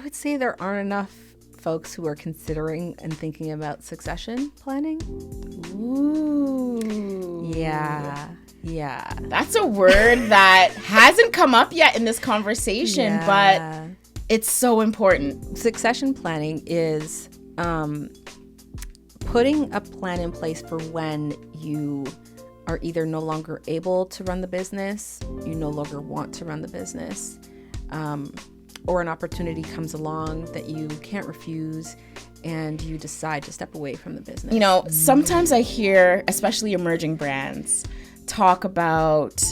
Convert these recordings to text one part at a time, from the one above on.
would say there aren't enough folks who are considering and thinking about succession planning. Ooh. Yeah. That's a word that hasn't come up yet in this conversation, but it's so important. Succession planning is putting a plan in place for when you are either no longer able to run the business, you no longer want to run the business, or an opportunity comes along that you can't refuse and you decide to step away from the business. You know, sometimes I hear, especially emerging brands, talk about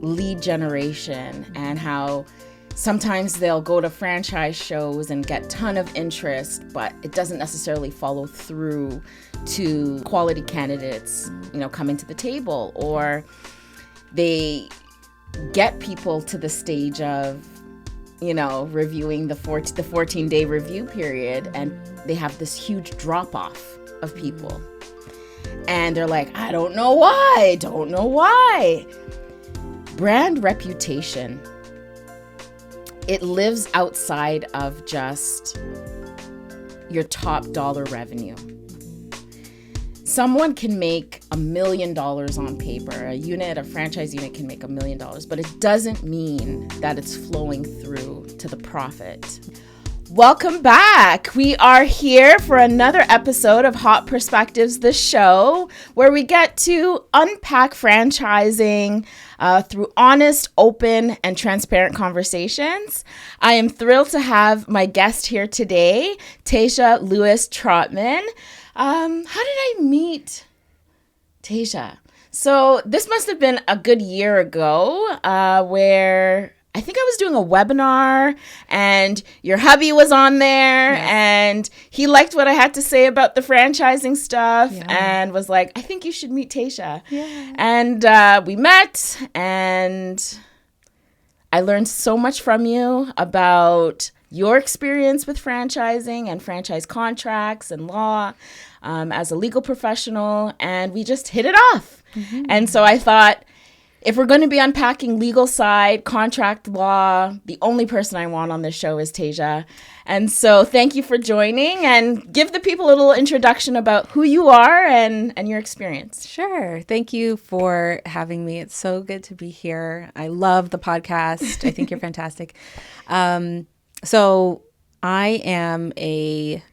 lead generation and how sometimes they'll go to franchise shows and get a ton of interest, but it doesn't necessarily follow through to quality candidates, you know, coming to the table, or they get people to the stage of, you know, reviewing the 14-day review period, and they have this huge drop off of people. And they're like, I don't know why. Brand reputation, it lives outside of just your top dollar revenue. Someone can make $1 million on paper. A franchise unit can make $1 million, but it doesn't mean that it's flowing through to the profit. Welcome back. We are here for another episode of Hot Perspectives, the show where we get to unpack franchising through honest, open, and transparent conversations. I am thrilled to have my guest here today, Taisha Lewis-Trotman. How did I meet Taisha? So this must have been a good year ago, where I think I was doing a webinar and your hubby was on there. Yes. And he liked what I had to say about the franchising stuff and was like, I think you should meet Taisha. Yeah. And we met, and I learned so much from you about your experience with franchising and franchise contracts and law as a legal professional, and we just hit it off. Mm-hmm. And so I thought, if we're going to be unpacking legal side, contract law, the only person I want on this show is Taisha. And so thank you for joining, and give the people a little introduction about who you are and your experience. Sure. Thank you for having me. It's so good to be here. I love the podcast. I think you're fantastic. So I am a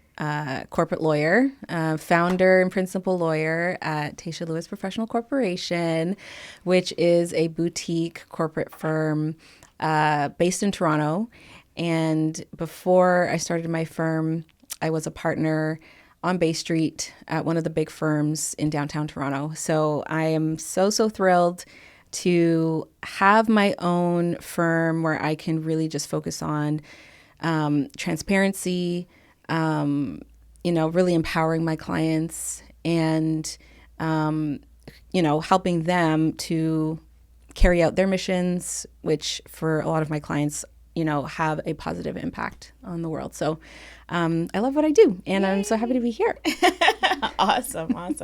corporate lawyer, founder and principal lawyer at Taisha Lewis Professional Corporation, which is a boutique corporate firm based in Toronto. And before I started my firm, I was a partner on Bay Street at one of the big firms in downtown Toronto. So I am so thrilled to have my own firm where I can really just focus on transparency, really empowering my clients and, helping them to carry out their missions, which for a lot of my clients, have a positive impact on the world. So I love what I do, and Yay. I'm so happy to be here. Awesome.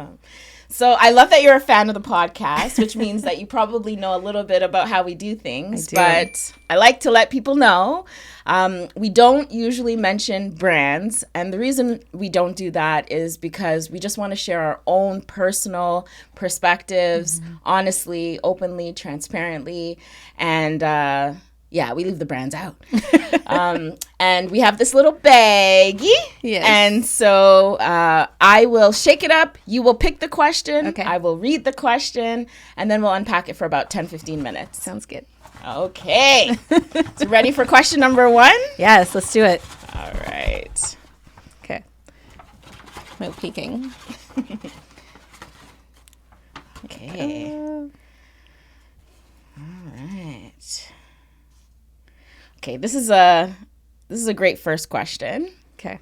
So I love that you're a fan of the podcast, which means that you probably know a little bit about how we do things. But I like to let people know we don't usually mention brands. And the reason we don't do that is because we just want to share our own personal perspectives, honestly, openly, transparently. And we leave the brands out. And we have this little baggie. Yes. And so I will shake it up. You will pick the question. Okay. I will read the question. And then we'll unpack it for about 10-15 minutes. Sounds good. Okay. So ready for question number 1? Yes, let's do it. All right. Okay. No peeking. Okay. All right. Okay, this is a great first question. Okay.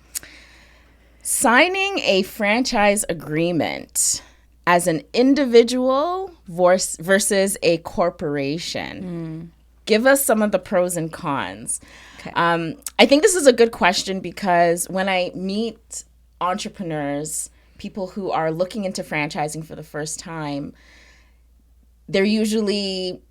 Signing a franchise agreement as an individual versus a corporation. Give us some of the pros and cons. Okay. I think this is a good question because when I meet entrepreneurs, people who are looking into franchising for the first time, they're usually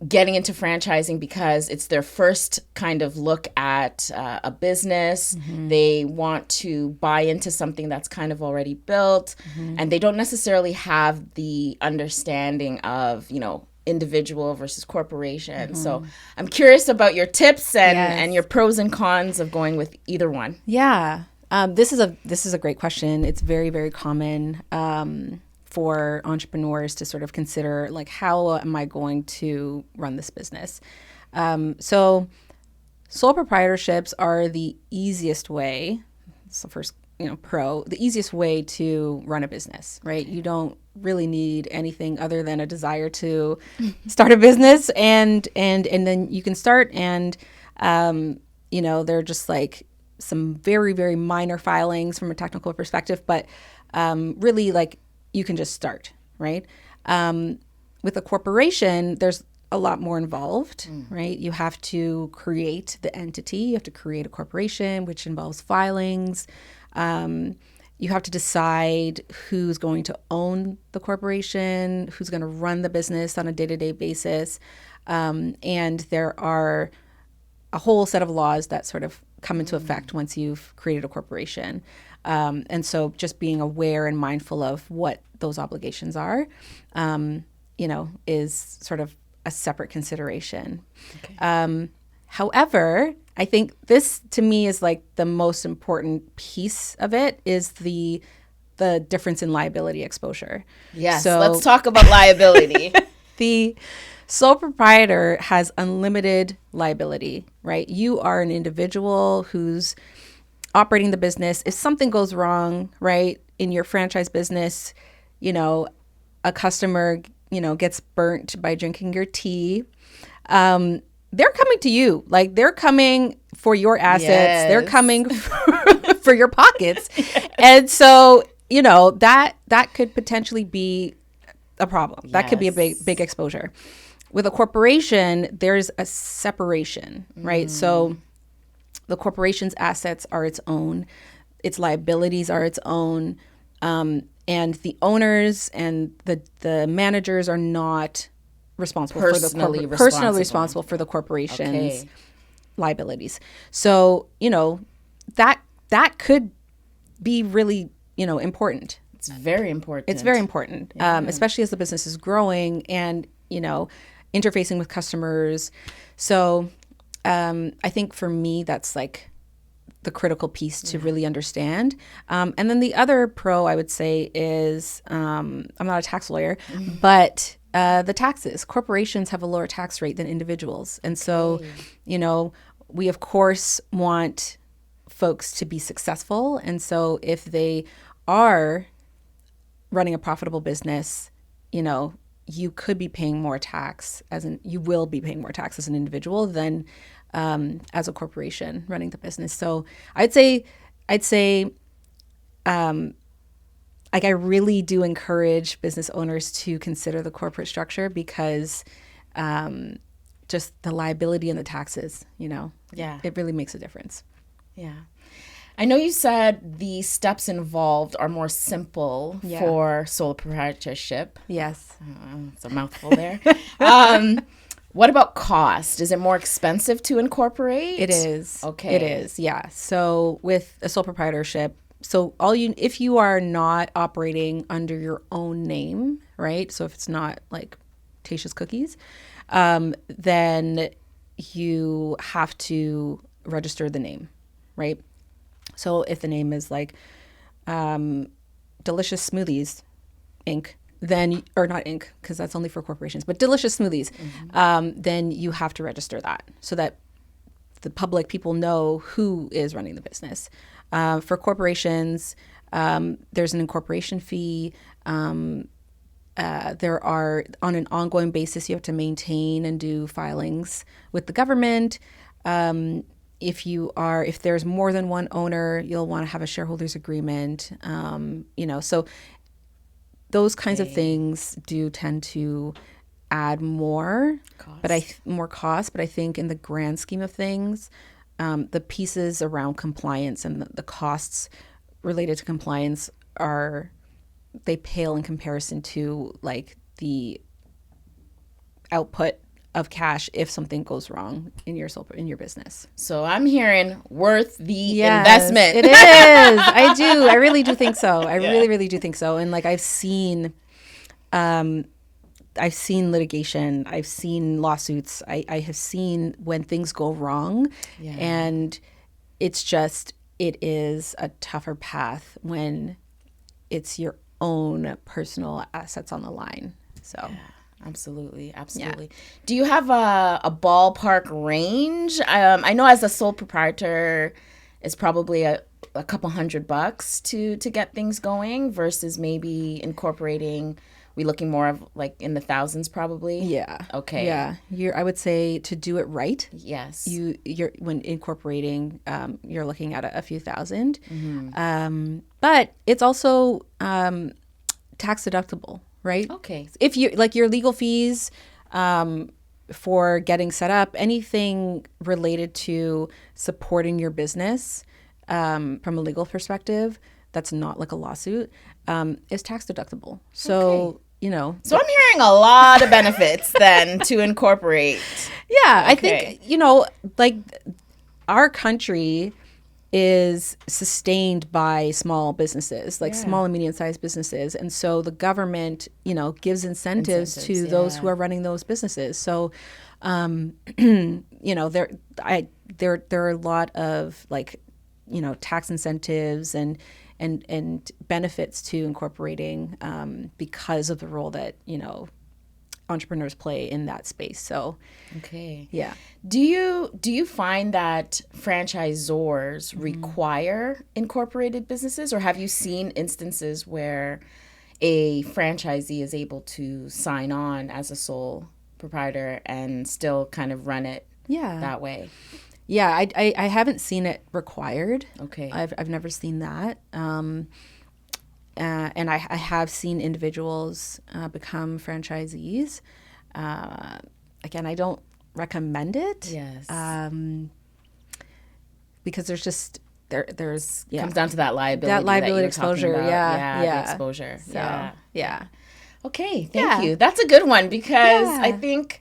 getting into franchising because it's their first kind of look at a business. They want to buy into something that's kind of already built, and they don't necessarily have the understanding of, individual versus corporation. So I'm curious about your tips and your pros and cons of going with either one. Yeah. This is a great question. It's very, very common for entrepreneurs to sort of consider, like, how am I going to run this business? So sole proprietorships are the easiest way. It's the first, the easiest way to run a business, right? You don't really need anything other than a desire to start a business, and then you can start, and they're just like some very, very minor filings from a technical perspective, but really, like, you can just start, right? With a corporation, there's a lot more involved, right? You have to create the entity. You have to create a corporation, which involves filings. You have to decide who's going to own the corporation, who's going to run the business on a day-to-day basis. And there are a whole set of laws that sort of come into effect once you've created a corporation. And so just being aware and mindful of what those obligations are, is sort of a separate consideration. Okay. However, I think this, to me, is like the most important piece of it is the difference in liability exposure. Yes, so let's talk about liability. The sole proprietor has unlimited liability, right? You are an individual who's operating the business. If something goes wrong, right, in your franchise business, a customer, gets burnt by drinking your tea, they're coming to you. Like, they're coming for your assets. Yes. They're coming for your pockets. And so, that could potentially be a problem. Yes. That could be a big exposure. With a corporation, there's a separation, right? So the corporation's assets are its own, its liabilities are its own, and the owners and the managers are not responsible personally responsible for the corporation's liabilities. So that could be really important. It's very important. It's very important, especially as the business is growing and interfacing with customers. So I think for me, that's like the critical piece to really understand. And then the other pro I would say is, I'm not a tax lawyer, but the taxes. Corporations have a lower tax rate than individuals. And so, we of course want folks to be successful. And so if they are running a profitable business, you could be paying more tax you will be paying more tax as an individual than as a corporation running the business. So I'd say, I really do encourage business owners to consider the corporate structure because just the liability and the taxes, it really makes a difference. Yeah. I know you said the steps involved are more simple for sole proprietorship. Yes. It's a mouthful there. What about cost? Is it more expensive to incorporate? It is. Okay. It is, yeah. So with a sole proprietorship, if you are not operating under your own name, right? So if it's not like Taisha's Cookies, then you have to register the name, right? So if the name is like Delicious Smoothies Inc., or not Inc., because that's only for corporations, but Delicious Smoothies, then you have to register that so that the public, people know who is running the business. For corporations, there's an incorporation fee. There are, on an ongoing basis, you have to maintain and do filings with the government. If there's more than one owner, you'll want to have a shareholders agreement. So those kinds of things do tend to add more cost. But I think in the grand scheme of things, the pieces around compliance and the costs related to compliance they pale in comparison to like the output of cash if something goes wrong in your business. So I'm hearing worth the Yes, investment. it is. I do. I really do think so. I really, really do think so. And like I've seen litigation. I've seen lawsuits. I have seen when things go wrong, and it is a tougher path when it's your own personal assets on the line. So. Absolutely. Do you have a ballpark range? I know as a sole proprietor, it's probably a couple $100 to get things going versus maybe incorporating. We looking more of like in the thousands probably. Yeah. Okay. Yeah. I would say to do it right. Yes. You're when incorporating, you're looking at a few thousand. But it's also tax deductible, right? Okay. If you like your legal fees for getting set up, anything related to supporting your business from a legal perspective, that's not like a lawsuit, is tax deductible. So, So I'm hearing a lot of benefits then to incorporate. Yeah, Okay. I think, like our country is sustained by small businesses, like small and medium-sized businesses. And so the government, gives incentives to those who are running those businesses. So, there are a lot of like, tax incentives and benefits to incorporating because of the role that, entrepreneurs play in that space. So, okay. yeah. Do you find that franchisors require incorporated businesses, or have you seen instances where a franchisee is able to sign on as a sole proprietor and still kind of run it that way? Yeah, I haven't seen it required. Okay. I've never seen that. And I have seen individuals become franchisees. Again, I don't recommend it. Yes. Because there's comes down to that liability. That liability that you were exposure. talking about. Yeah. The exposure. So, yeah. Okay, thank you. That's a good one because I think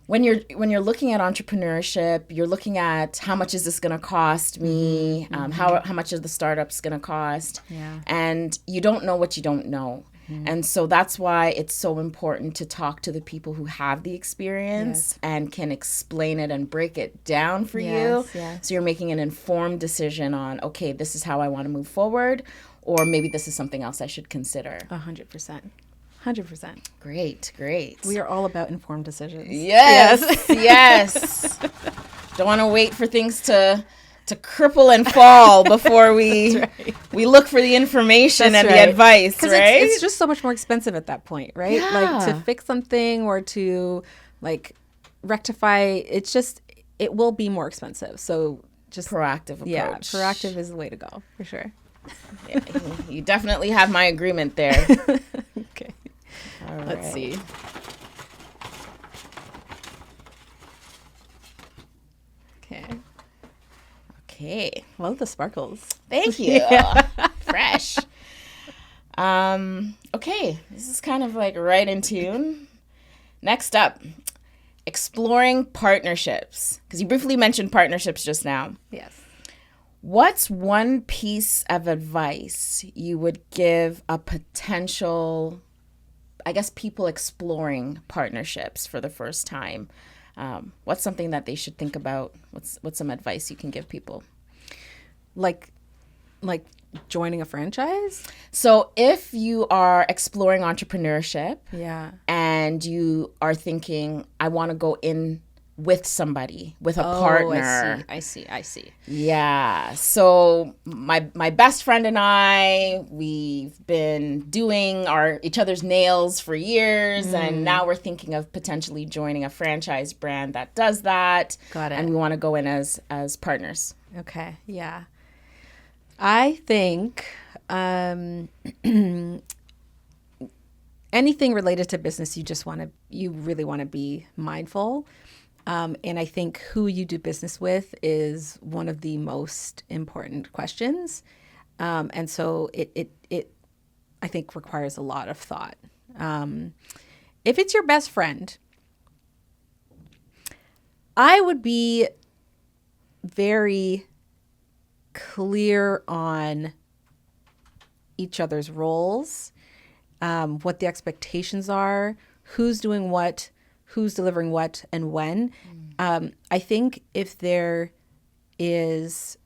when you're looking at entrepreneurship, you're looking at how much is this going to cost me, how much is the startup's going to cost, and you don't know what you don't know. And so that's why it's so important to talk to the people who have the experience and can explain it and break it down for you. So you're making an informed decision on, okay, this is how I want to move forward, or maybe this is something else I should consider. 100%. 100%. Great. We are all about informed decisions. Yes. Don't want to wait for things to cripple and fall before we look for the information and the advice, right? It's just so much more expensive at that point, right? Yeah. Like to fix something or to like rectify, it will be more expensive. So just proactive approach. Yeah, proactive is the way to go for sure. You definitely have my agreement there. Okay. All right. Let's see. Okay. Love the sparkles. Thank you. Fresh. Okay. This is kind of like right in tune. Next up, exploring partnerships. Because you briefly mentioned partnerships just now. Yes. What's one piece of advice you would give a potential, I guess, people exploring partnerships for the first time? What's something that they should think about? What's some advice you can give people? Like joining a franchise? So if you are exploring entrepreneurship and you are thinking, I want to go in with somebody, with a partner. I see. Yeah. So my best friend and I, we've been doing each other's nails for years, and now we're thinking of potentially joining a franchise brand that does that. Got it. And we want to go in as partners. Okay. Yeah. I think anything related to business, you really want to be mindful. And I think who you do business with is one of the most important questions. And so it I think requires a lot of thought. If it's your best friend, I would be very clear on each other's roles, what the expectations are, who's doing what, who's delivering what, and when. I think if there is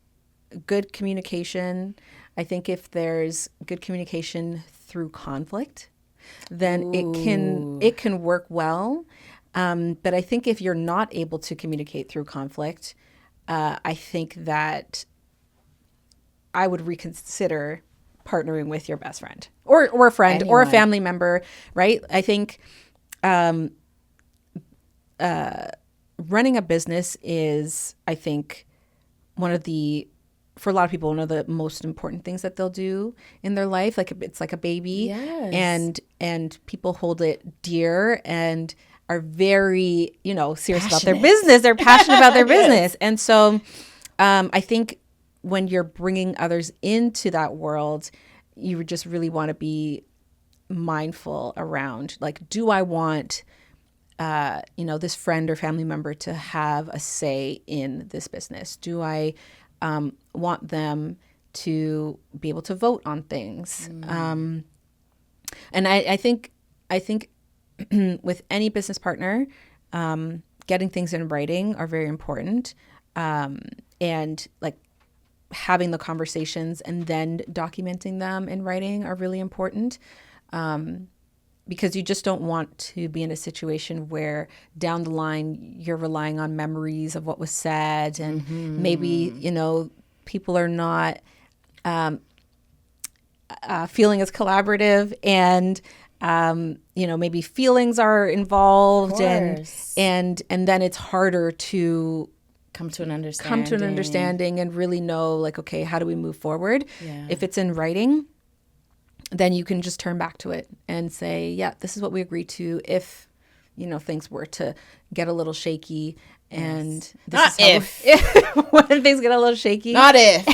good communication, I think if there's good communication through conflict, then it can work well. But I think if you're not able to communicate through conflict, I think that I would reconsider partnering with your best friend or a friend or a family member, right? I think running a business is, I think, for a lot of people, one of the most important things that they'll do in their life. Like it's like a baby, Yes. and people hold it dear and are very, serious about their business. They're passionate about their business. And so I think when you're bringing others into that world, you just really want to be mindful around, like, do I want, this friend or family member to have a say in this business? Do I want them to be able to vote on things? And I think with any business partner, getting things in writing are very important. And like having the conversations and then documenting them in writing are really important. Because you just don't want to be in a situation where down the line you're relying on memories of what was said, and maybe, people are not feeling as collaborative, and maybe feelings are involved, and then it's harder to come to an understanding and really know, like, okay, how do we move forward? If it's in writing, then you can just turn back to it and say, yeah, this is what we agreed to. If, things were to get a little shaky, and this when things get a little shaky. Not if.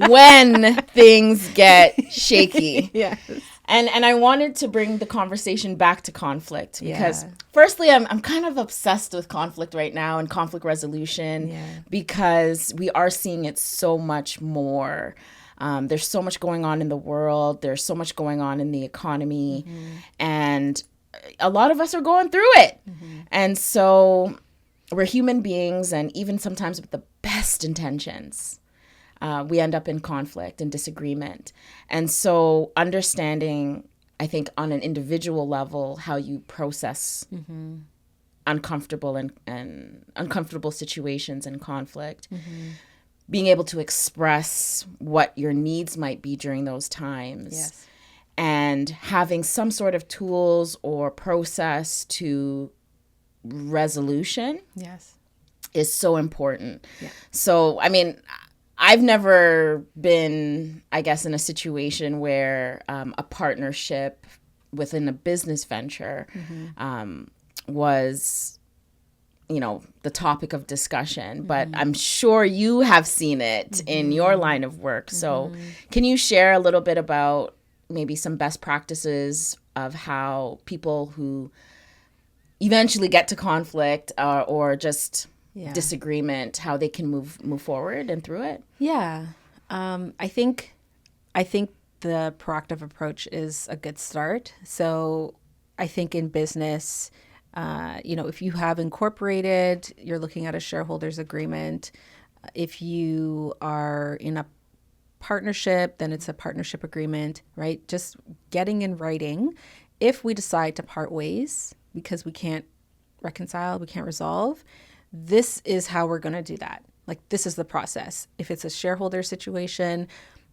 When things get shaky. Yes. And I wanted to bring the conversation back to conflict because firstly, I'm kind of obsessed with conflict right now and conflict resolution because we are seeing it so much more. There's so much going on in the world. There's so much going on in the economy. And a lot of us are going through it. And so we're human beings, and even sometimes with the best intentions, we end up in conflict and disagreement. And so understanding, I think, on an individual level, how you process uncomfortable and uncomfortable situations and conflict, being able to express what your needs might be during those times, and having some sort of tools or process to resolution is so important. So, I mean, I've never been, I guess, in a situation where a partnership within a business venture was, the topic of discussion. But I'm sure you have seen it in your line of work. So can you share a little bit about maybe some best practices of how people who eventually get to conflict or just disagreement, how they can move forward and through it? I think the proactive approach is a good start. So I think in business, if you have incorporated, you're looking at a shareholders agreement. If you are in a partnership, then it's a partnership agreement, right? Just getting in writing. If we decide to part ways because we can't reconcile, we can't resolve, this is how we're going to do that. Like, this is the process. If it's a shareholder situation,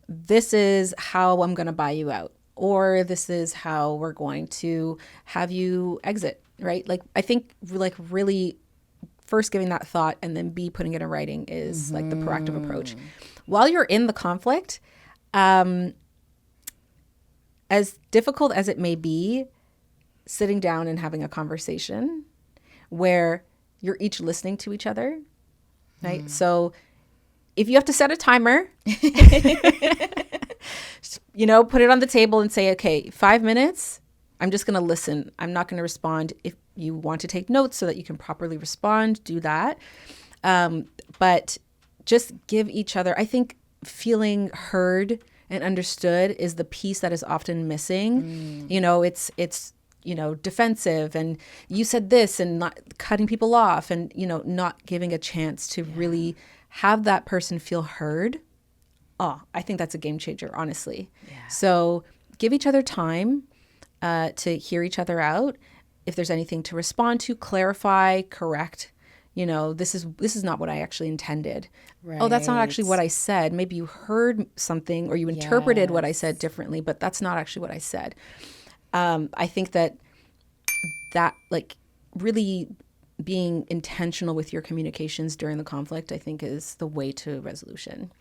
this is how I'm going to buy you out, or this is how we're going to have you exit, right? Like, I think really first giving that thought and then putting it in writing is like the proactive approach. While you're in the conflict, as difficult as it may be, sitting down and having a conversation where you're each listening to each other, right? So if you have to set a timer, put it on the table and say, okay, 5 minutes, I'm just going to listen. I'm not going to respond. If you want to take notes so that you can properly respond, do that. But just give each other, I think feeling heard and understood is the piece that is often missing. It's defensive, and you said this, and not cutting people off, and, not giving a chance to really have that person feel heard. Oh, I think that's a game changer, honestly. Yeah. So give each other time to hear each other out. If there's anything to respond to, clarify, correct. This is not what I actually intended. Right. Oh, that's not actually what I said. Maybe you heard something or you interpreted what I said differently, but that's not actually what I said. I think that like really being intentional with your communications during the conflict, I think, is the way to resolution.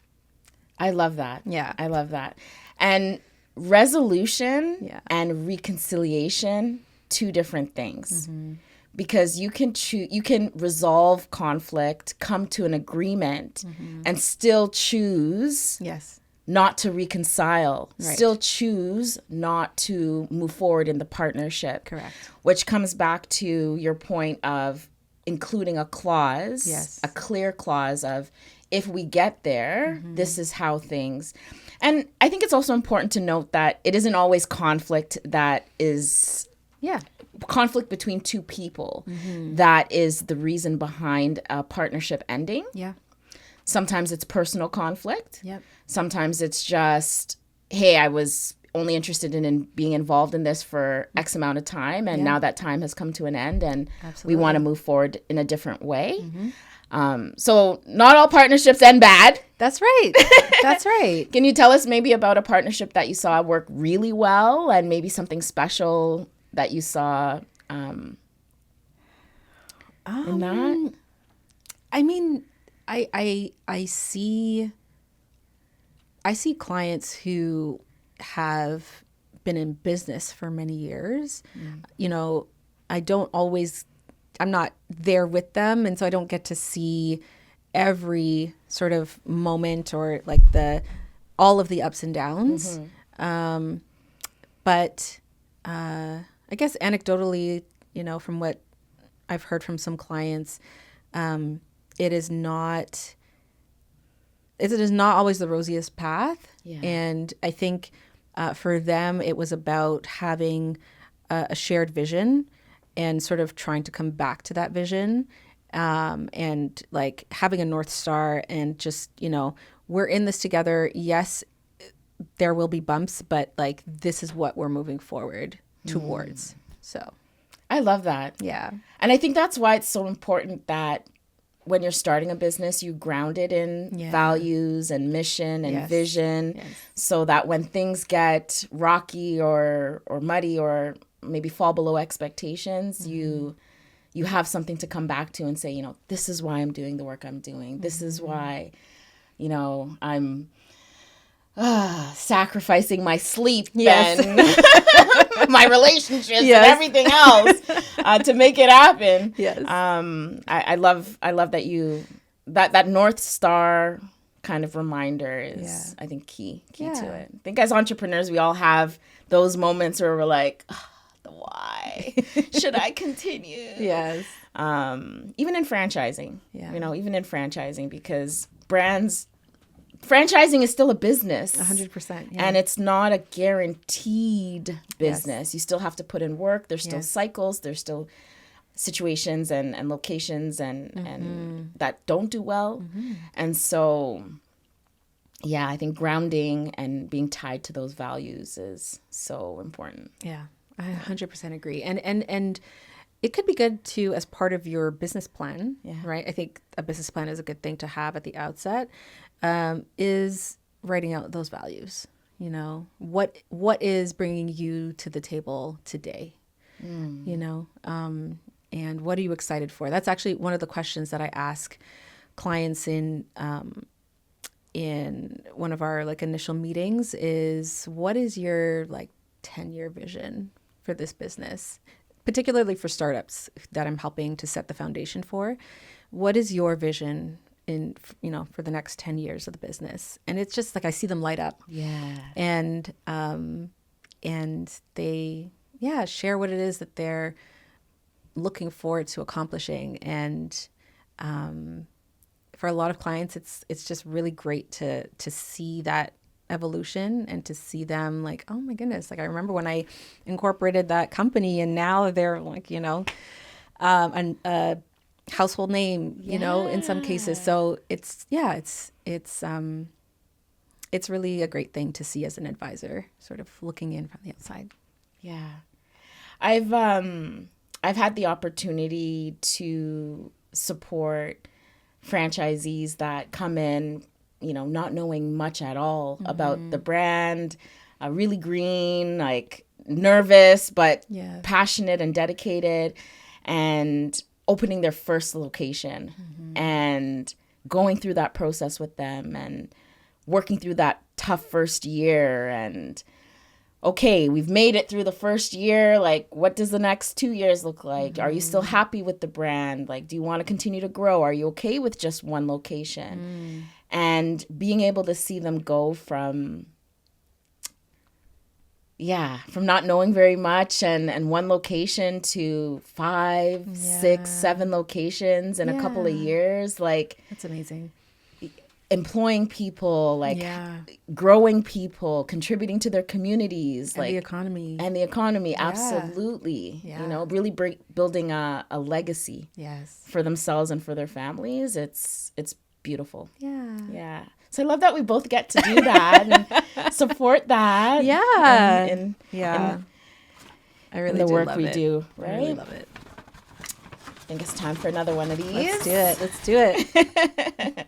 I love that. Yeah. I love that. And resolution and reconciliation, two different things. Mm-hmm. Because you can resolve conflict, come to an agreement, and still choose not to reconcile, still choose not to move forward in the partnership. Correct. Which comes back to your point of including a clause, a clear clause of, if we get there, this is how things. And I think it's also important to note that it isn't always conflict that is conflict between two people that is the reason behind a partnership ending. Yeah. Sometimes it's personal conflict. Yep. Sometimes it's just, hey, I was only interested in being involved in this for X amount of time, and now that time has come to an end, and we want to move forward in a different way. So not all partnerships end bad. That's right. That's right. Can you tell us maybe about a partnership that you saw work really well, and maybe something special that you saw in that? I mean, I see clients who have been in business for many years. I'm not there with them, and so I don't get to see every sort of moment or like all of the ups and downs. But I guess anecdotally, from what I've heard from some clients, it is not always the rosiest path. Yeah. And I think for them, it was about having a shared vision and sort of trying to come back to that vision, and like having a North Star, and just, we're in this together. Yes, there will be bumps, but like, this is what we're moving forward towards. So I love that. Yeah. And I think that's why it's so important that when you're starting a business, you ground it in values and mission and vision, so that when things get rocky or muddy or maybe fall below expectations, you have something to come back to and say, this is why I'm doing the work I'm doing. This is why, I'm sacrificing my sleep and my relationships and everything else to make it happen. Yes. I love that that North Star kind of reminder is, I think, key to it. I think as entrepreneurs, we all have those moments where we're like, the why. Should I continue? Yes. Even in franchising, even in franchising, because franchising is still a business. 100%. Yeah. And it's not a guaranteed business. You still have to put in work. There's still cycles. There's still situations and locations and that don't do well. And so, I think grounding and being tied to those values is so important. Yeah, I 100% agree. And it could be good too as part of your business plan, right? I think a business plan is a good thing to have at the outset. Is writing out those values. What is bringing you to the table today? And what are you excited for? That's actually one of the questions that I ask clients in one of our like initial meetings is, what is your like 10-year vision for this business? Particularly for startups that I'm helping to set the foundation for. What is your vision for the next 10 years of the business? And it's just like, I see them light up. Yeah. And they share what it is that they're looking forward to accomplishing. And for a lot of clients, it's just really great to see that evolution and to see them like, oh my goodness, like I remember when I incorporated that company and now they're like, a household name, in some cases. So it's really a great thing to see as an advisor, sort of looking in from the outside. Yeah. I've had the opportunity to support franchisees that come in, not knowing much at all about the brand, really green, like nervous, but passionate and dedicated, and opening their first location and going through that process with them and working through that tough first year. And okay, we've made it through the first year. Like, what does the next 2 years look like? Are you still happy with the brand? Like, do you want to continue to grow? Are you okay with just one location? And being able to see them go from not knowing very much and one location to 5, 6, 7 locations in a couple of years. Like, that's amazing. Employing people, like growing people, contributing to their communities, and like the economy. Absolutely. Really building a legacy for themselves and for their families. It's beautiful. Yeah. So I love that we both get to do that and support that. I really in the do work love we it. do. Right. I really love it. I think it's time for another one of these. Let's do it.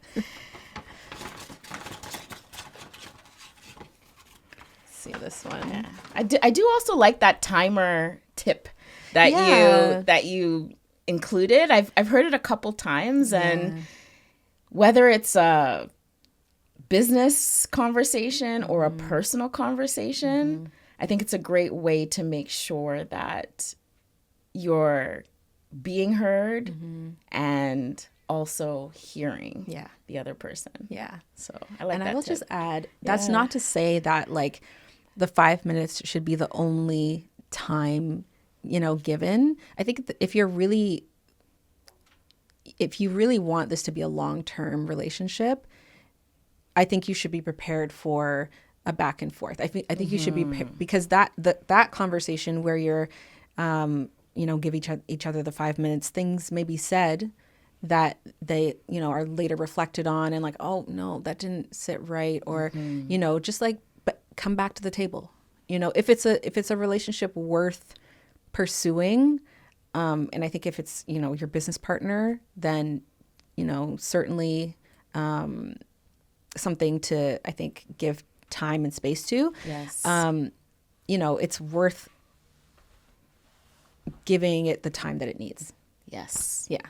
See this one. Yeah. I do also like that timer tip that you included. I've heard it a couple times, and whether it's a business conversation or a personal conversation, I think it's a great way to make sure that you're being heard and also hearing the other person. Yeah. So I like that. And I will tip. just add, that's not to say that like the 5 minutes should be the only time, given. I think if you really want this to be a long-term relationship, I think you should be prepared for a back and forth. I think you should be, because that conversation where you're, give each other the 5 minutes, things may be said that they, are later reflected on and like, oh no, that didn't sit right. Or, just like, but come back to the table. If it's a relationship worth pursuing, and I think if it's, your business partner, then, certainly, something to, I think, give time and space to. Yes. It's worth giving it the time that it needs. Yes. Yeah.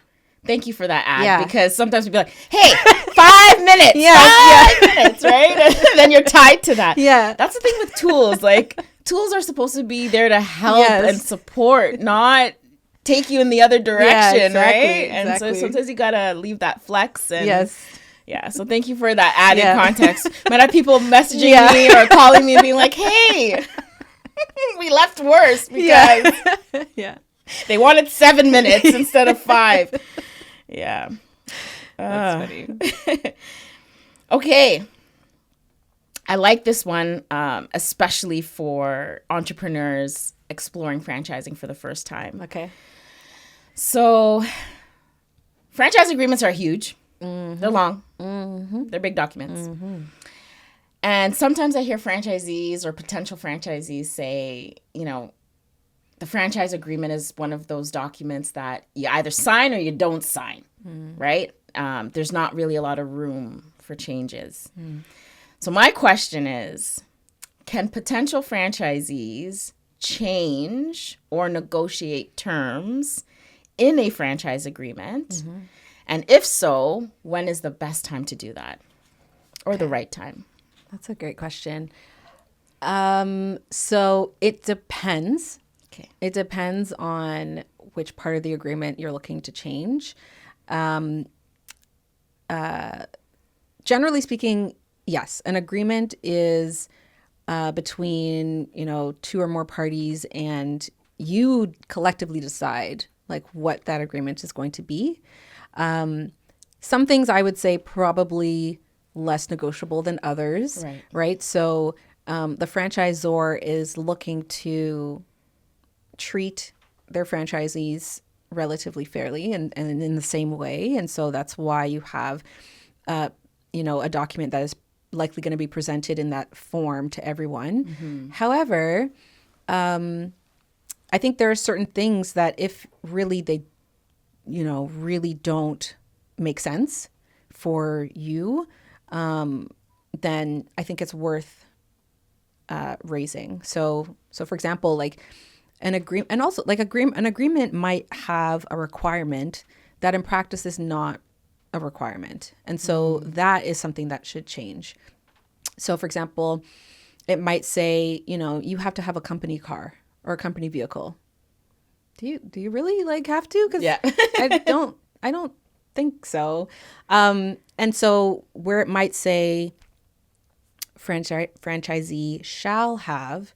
Thank you for that ad, because sometimes we'd be like, hey, 5 minutes, 5 minutes, right? And then you're tied to that. Yeah. That's the thing with tools. Like, tools are supposed to be there to help and support, not take you in the other direction, right? And so sometimes you got to leave that flex. And yeah, so thank you for that added context. Might have people messaging me or calling me and being like, hey, we left worse because they wanted 7 minutes instead of 5. Yeah. That's funny. Okay. I like this one, especially for entrepreneurs exploring franchising for the first time. Okay. So franchise agreements are huge. They're long. They're big documents. And sometimes I hear franchisees or potential franchisees say, the franchise agreement is one of those documents that you either sign or you don't sign, right? There's not really a lot of room for changes. So my question is, can potential franchisees change or negotiate terms in a franchise agreement? And if so, when is the best time to do that, or the right time? That's a great question. So it depends. Okay. It depends on which part of the agreement you're looking to change. Generally speaking, yes, an agreement is between, two or more parties, and you collectively decide like what that agreement is going to be. Some things I would say probably less negotiable than others, right? So the franchisor is looking to treat their franchisees relatively fairly and in the same way. And so that's why you have, a document that is likely going to be presented in that form to everyone. Mm-hmm. However, I think there are certain things that if really they, really don't make sense for you, then I think it's worth raising. So for example, like an agreement, and also like an agreement might have a requirement that in practice is not a requirement. And so that is something that should change. So for example, it might say, you have to have a company car or a company vehicle. Do you really like have to? Because I don't think so. And so where it might say franchisee shall have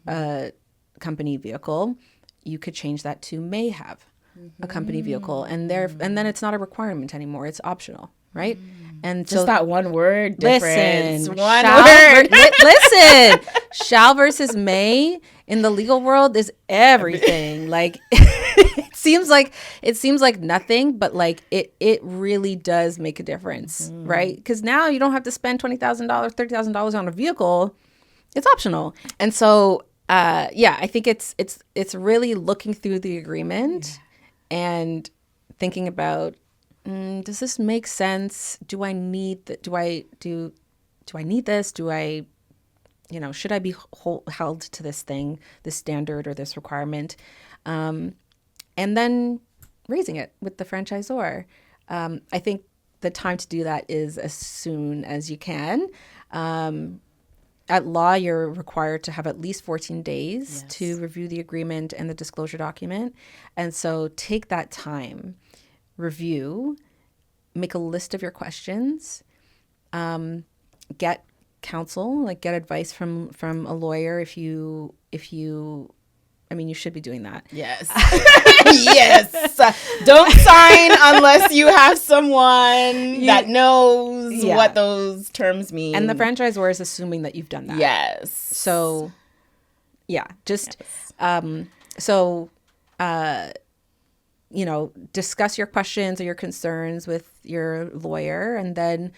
a company vehicle, you could change that to may have a company vehicle, and then it's not a requirement anymore. It's optional, right? And just so that one word difference. Listen, listen, shall versus may in the legal world is everything. Like it seems like nothing, but like it really does make a difference, right? Because now you don't have to spend $20,000, $30,000 on a vehicle. It's optional. And so I think it's really looking through the agreement and thinking about, does this make sense? Do I need do I need this? Do I, should I be held to this thing, this standard or this requirement? And then raising it with the franchisor. I think the time to do that is as soon as you can. At law, you're required to have at least 14 days to review the agreement and the disclosure document. And so take that time, review, make a list of your questions, get counsel, like get advice from a lawyer if you you should be doing that. Yes. Yes. Don't sign unless you have someone that knows what those terms mean. And the franchisor is assuming that you've done that. Yes. So, discuss your questions or your concerns with your lawyer, and then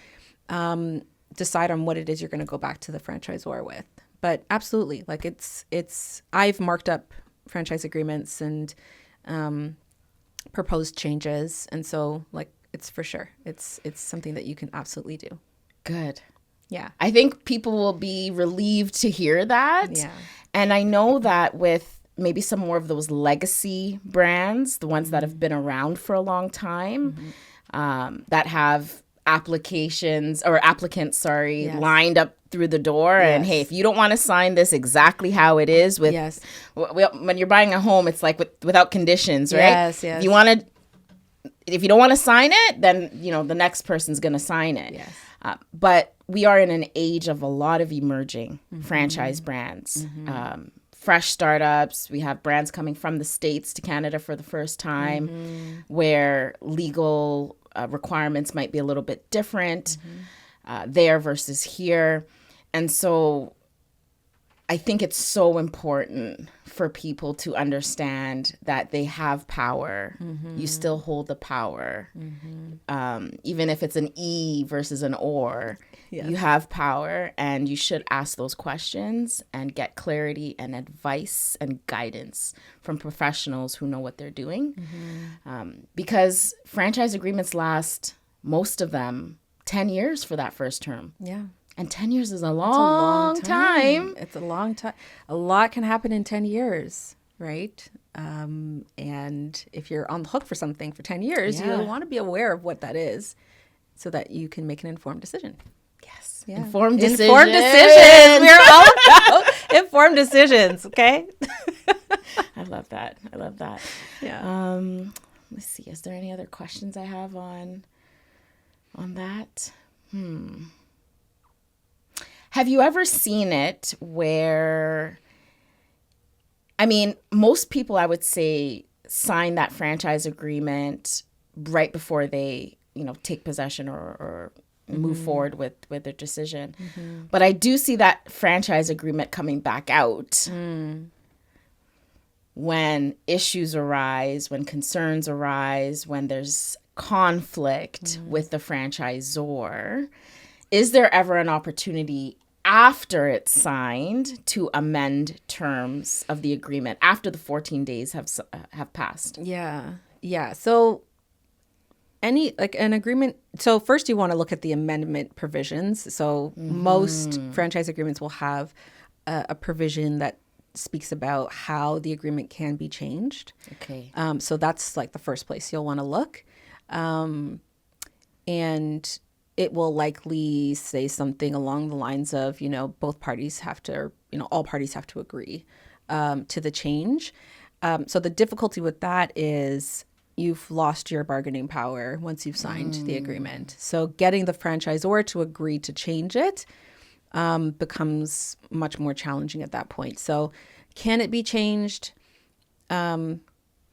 decide on what it is you're going to go back to the franchisor with. But absolutely, like I've marked up franchise agreements and proposed changes, and so like it's for sure it's something that you can absolutely do. Good. Yeah, I think people will be relieved to hear that. Yeah, and I know that with maybe some more of those legacy brands, the ones that have been around for a long time, that have applicants lined up through the door. And hey, if you don't want to sign this exactly how it is with when you're buying a home, it's like without conditions, right? Yes. If you don't want to sign it, then the next person's going to sign it. Yes. But we are in an age of a lot of emerging franchise brands, fresh startups. We have brands coming from the States to Canada for the first time, where legal requirements might be a little bit different there versus here. And so I think it's so important for people to understand that they have power. You still hold the power. Even if it's an E versus an or, you have power, and you should ask those questions and get clarity and advice and guidance from professionals who know what they're doing. Because franchise agreements last, most of them, 10 years for that first term. Yeah. And 10 years is a long time. It's a long time. A lot can happen in 10 years, right? And if you're on the hook for something for 10 years, you want to be aware of what that is so that you can make an informed decision. Yes. Yeah. Informed decisions. We're all about informed decisions, okay? I love that. Yeah. Let's see. Is there any other questions I have on that? Have you ever seen it where, I mean, most people, I would say, sign that franchise agreement right before they, take possession or move forward with their decision. But I do see that franchise agreement coming back out when issues arise, when concerns arise, when there's conflict with the franchisor. Is there ever an opportunity after it's signed to amend terms of the agreement after the 14 days have passed? Yeah. Yeah. So an agreement. So first you want to look at the amendment provisions. So most franchise agreements will have a provision that speaks about how the agreement can be changed. Okay. So that's like the first place you'll want to look. And it will likely say something along the lines of, both parties have to, or, all parties have to agree to the change. So the difficulty with that is you've lost your bargaining power once you've signed the agreement. So getting the franchisor to agree to change it becomes much more challenging at that point. So can it be changed? In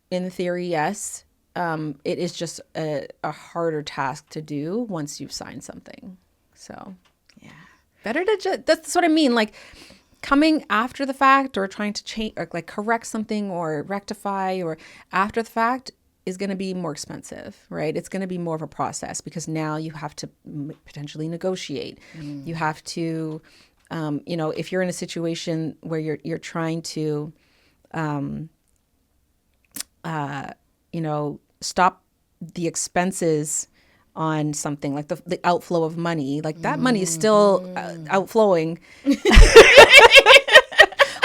theory, yes. It is just a harder task to do once you've signed something. So, yeah, better to just, that's what I mean. Like coming after the fact or trying to change or like correct something or rectify or after the fact is going to be more expensive, right? It's going to be more of a process because now you have to potentially negotiate. You have to, if you're in a situation where you're trying to, stop the expenses on something like the outflow of money, like that money is still outflowing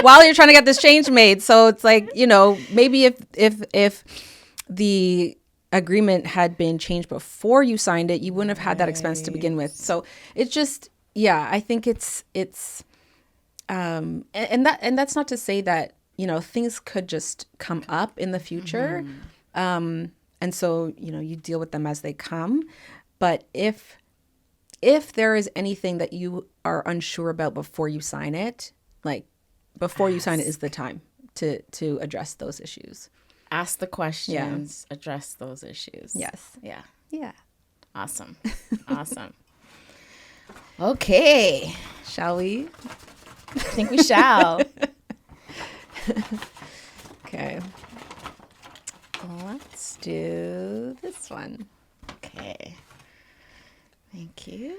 while you're trying to get this change made. So it's like, maybe if the agreement had been changed before you signed it, you wouldn't have had that expense to begin with. So it's just, I think it's and that's not to say that, things could just come up in the future. And so, you deal with them as they come. But if there is anything that you are unsure about before you sign it, like before you sign it is the time to address those issues. Ask the questions, address those issues. Yes. Yeah. Yeah. Awesome. Awesome. Okay. Shall we? I think we shall. Okay. Let's do this one. Okay. Thank you.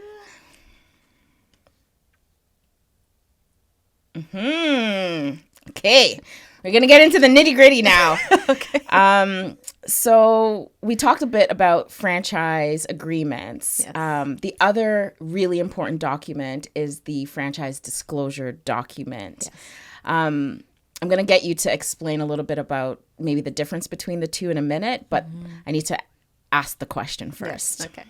Okay. We're going to get into the nitty-gritty now. Okay. So we talked a bit about franchise agreements. Yes. The other really important document is the franchise disclosure document. Yes. I'm going to get you to explain a little bit about maybe the difference between the two in a minute, but I need to ask the question first. Yes. Okay.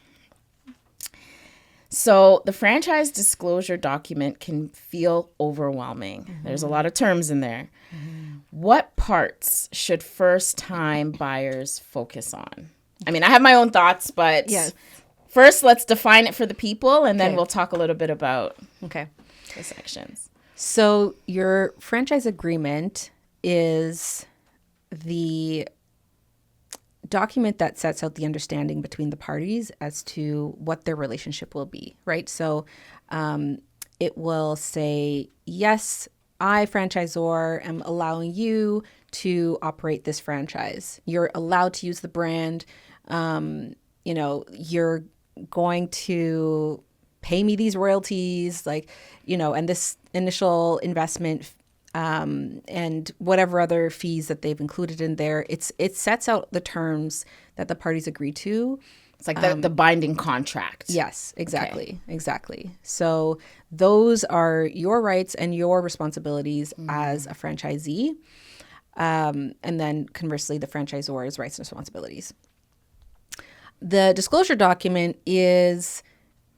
So the franchise disclosure document can feel overwhelming. There's a lot of terms in there. What parts should first-time buyers focus on? I mean, I have my own thoughts, but first let's define it for the people, and then we'll talk a little bit about the sections. So your franchise agreement is the document that sets out the understanding between the parties as to what their relationship will be, right? So it will say, yes, I, franchisor, am allowing you to operate this franchise. You're allowed to use the brand. You're going to pay me these royalties, and this initial investment, and whatever other fees that they've included in there. It sets out the terms that the parties agree to. It's like the binding contract. Yes, exactly. Okay. Exactly. So those are your rights and your responsibilities as a franchisee. And then conversely, the franchisor's rights and responsibilities. The disclosure document is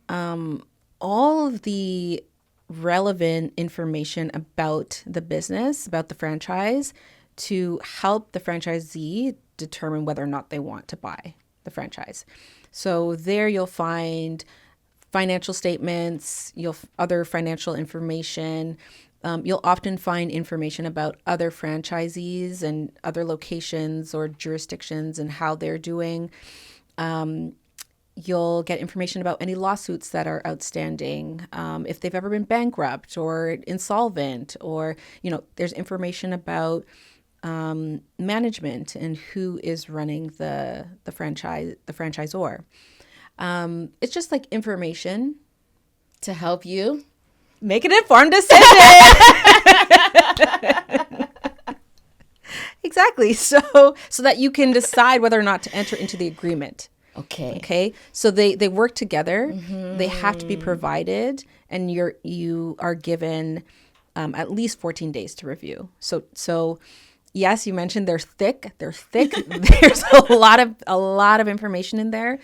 all of the relevant information about the business, about the franchise, to help the franchisee determine whether or not they want to buy the franchise. So there you'll find financial statements, other financial information. You'll often find information about other franchisees and other locations or jurisdictions and how they're doing. You'll get information about any lawsuits that are outstanding, if they've ever been bankrupt or insolvent, or, there's information about management and who is running the franchisor. It's just like information to help you make an informed decision. Exactly. So that you can decide whether or not to enter into the agreement. Okay. So they work together. Mm-hmm. They have to be provided, and you are given at least 14 days to review. So yes, you mentioned they're thick. There's a lot of information in there.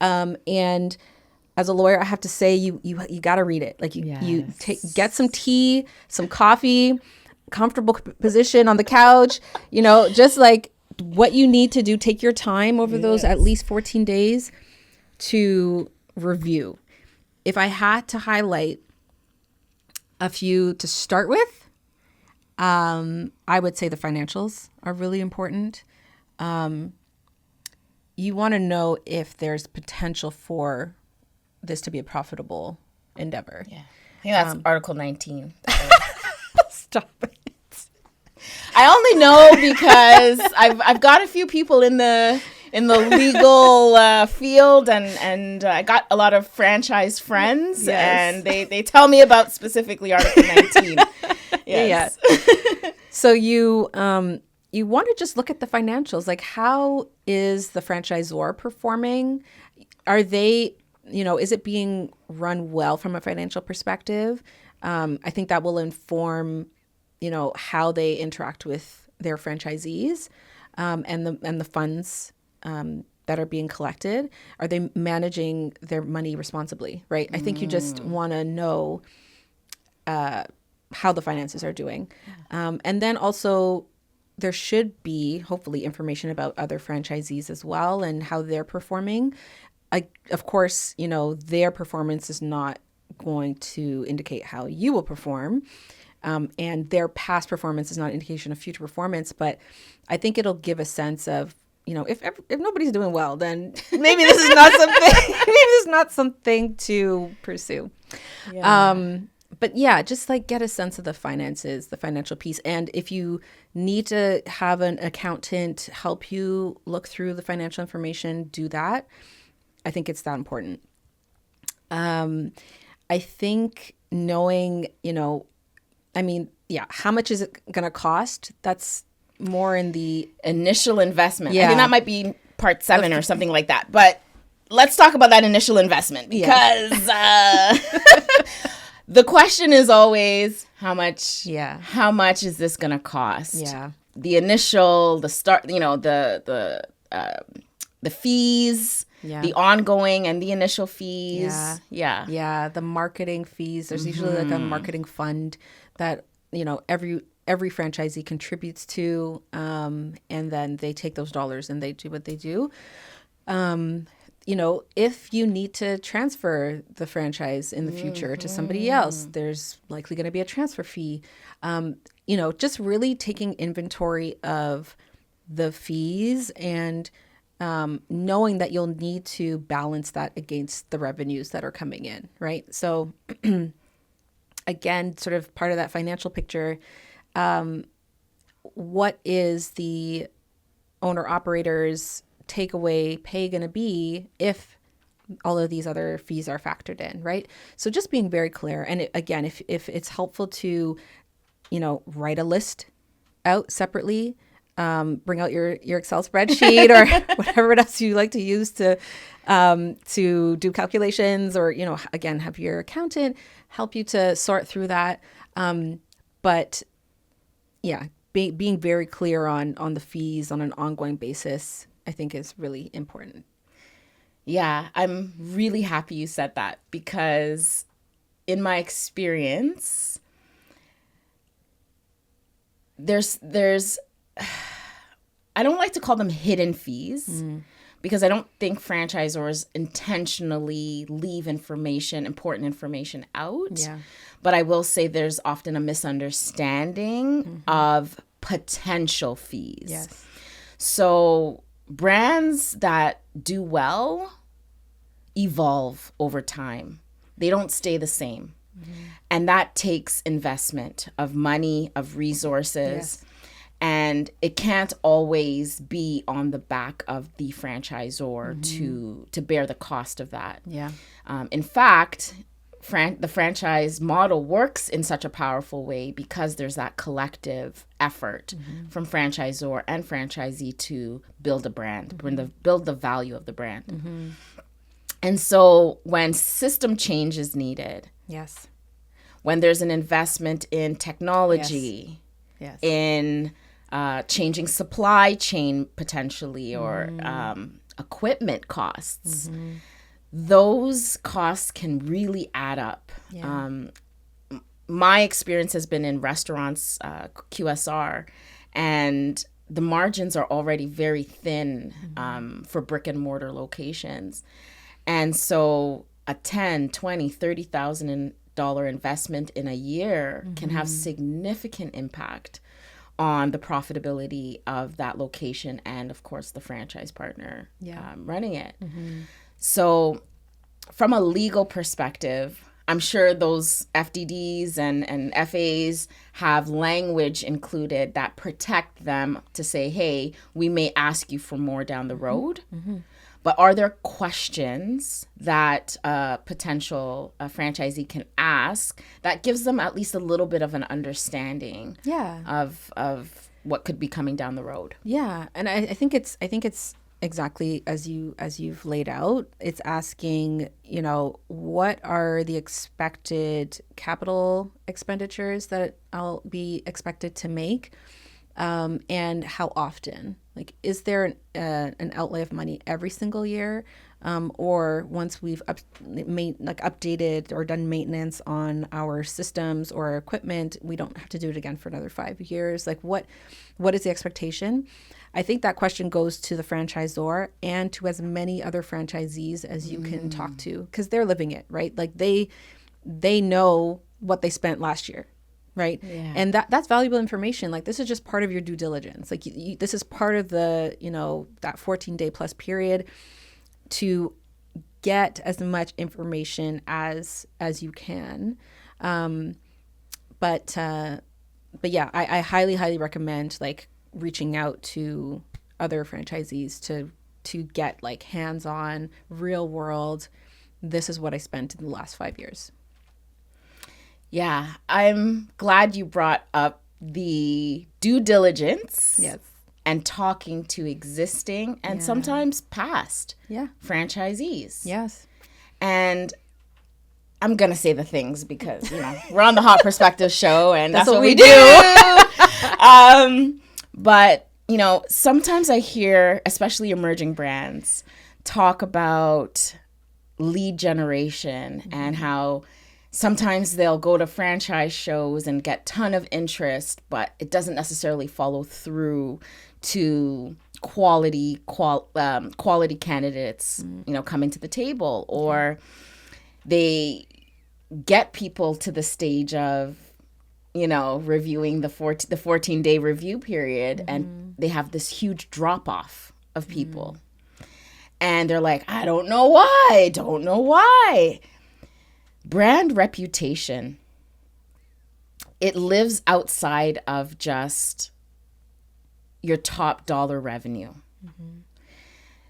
And as a lawyer, I have to say you got to read it. Like get some tea, some coffee, comfortable position on the couch, just like what you need to do. Take your time over those at least 14 days to review. If I had to highlight a few to start with, I would say the financials are really important. You want to know if there's potential for this to be a profitable endeavor. Yeah. I think that's Article 19. Stop it. I only know because I've got a few people in the legal field, and I got a lot of franchise friends, and they tell me about specifically Article 19. Yes. Yeah. So you want to just look at the financials. Like, how is the franchisor performing? Are they, is it being run well from a financial perspective? I think that will inform, how they interact with their franchisees, and the funds that are being collected. Are they managing their money responsibly, right? I think you just want to know how the finances are doing. And then also, there should be hopefully information about other franchisees as well and how they're performing. Of course, their performance is not going to indicate how you will perform. And their past performance is not an indication of future performance, but I think it'll give a sense of, if nobody's doing well, then maybe this is not something. Maybe this is not something to pursue. Yeah. But yeah, just like get a sense of the finances, the financial piece, and if you need to have an accountant help you look through the financial information, do that. I think it's that important. I think knowing, how much is it going to cost? That's more in the initial investment. Yeah. I think that might be part 7 or something like that. But let's talk about that initial investment, because the question is always how much. Yeah. How much is this going to cost? Yeah. The start. The fees. Yeah. The ongoing and the initial fees. Yeah. The marketing fees. There's usually like a marketing fund that, every franchisee contributes to, and then they take those dollars and they do what they do. If you need to transfer the franchise in the future to somebody else, there's likely going to be a transfer fee. Just really taking inventory of the fees and knowing that you'll need to balance that against the revenues that are coming in, right? So again, sort of part of that financial picture, what is the owner-operator's takeaway pay going to be if all of these other fees are factored in, right? So just being very clear. And again, if it's helpful to, write a list out separately, bring out your Excel spreadsheet or whatever else you like to use to do calculations, or, again, have your accountant help you to sort through that. But yeah, being very clear on the fees on an ongoing basis, I think is really important. Yeah, I'm really happy you said that, because in my experience, there's I don't like to call them hidden fees, because I don't think franchisors intentionally leave important information out. Yeah. But I will say there's often a misunderstanding of potential fees. Yes. So brands that do well evolve over time. They don't stay the same. And that takes investment of money, of resources. Yes. And it can't always be on the back of the franchisor to bear the cost of that. Yeah. In fact, the franchise model works in such a powerful way because there's that collective effort from franchisor and franchisee to build a brand, build the value of the brand. And so when system change is needed, Yes. when there's an investment in technology, Yes. in changing supply chain potentially, or equipment costs, those costs can really add up. Yeah. My experience has been in restaurants, QSR, and the margins are already very thin for brick and mortar locations. And so a $10,000, $20,000, $30,000 investment in a year can have significant impact on the profitability of that location and, of course, the franchise partner running it. So from a legal perspective, I'm sure those FDDs and FAs have language included that protect them to say, hey, we may ask you for more down the road. But are there questions that a potential franchisee can ask that gives them at least a little bit of an understanding of what could be coming down the road? Yeah, and I think it's exactly as you've laid out. It's asking, what are the expected capital expenditures that I'll be expected to make, and how often? Like, is there an outlay of money every single year, or once we've updated or done maintenance on our systems or our equipment, we don't have to do it again for another 5 years? Like, what is the expectation? I think that question goes to the franchisor and to as many other franchisees as you can talk to, because they're living it, right? Like they know what they spent last year. Right. Yeah. And that's valuable information. Like, this is just part of your due diligence. Like, this is part of the, that 14-day plus period to get as much information as you can. But yeah, I highly, highly recommend reaching out to other franchisees to get hands-on, real world. This is what I spent in the last 5 years. Yeah, I'm glad you brought up the due diligence. Yes. And talking to existing and sometimes past franchisees. Yes. And I'm going to say the things because, we're on the Hot Perspective show and that's what we do. But, sometimes I hear, especially emerging brands, talk about lead generation and how sometimes they'll go to franchise shows and get ton of interest, but it doesn't necessarily follow through to quality candidates, coming to the table, or they get people to the stage of, reviewing the 14-day review period, and they have this huge drop off of people, and they're like, I don't know why. Brand reputation, it lives outside of just your top dollar revenue.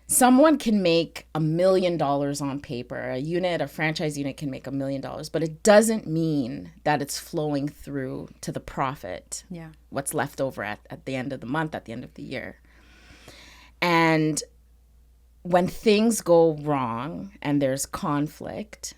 Someone can make $1 million on paper. A franchise unit can make $1 million, but it doesn't mean that it's flowing through to the profit. Yeah. What's left over at the end of the month, at the end of the year. And when things go wrong and there's conflict,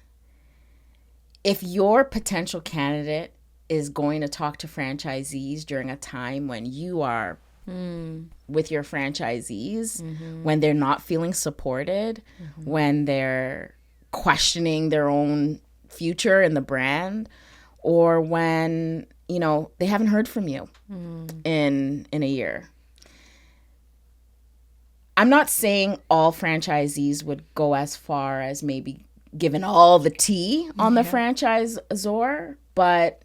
if your potential candidate is going to talk to franchisees during a time when you are with your franchisees, when they're not feeling supported, when they're questioning their own future in the brand, or when, they haven't heard from you in a year, I'm not saying all franchisees would go as far as maybe giving all the tea on the franchisor, but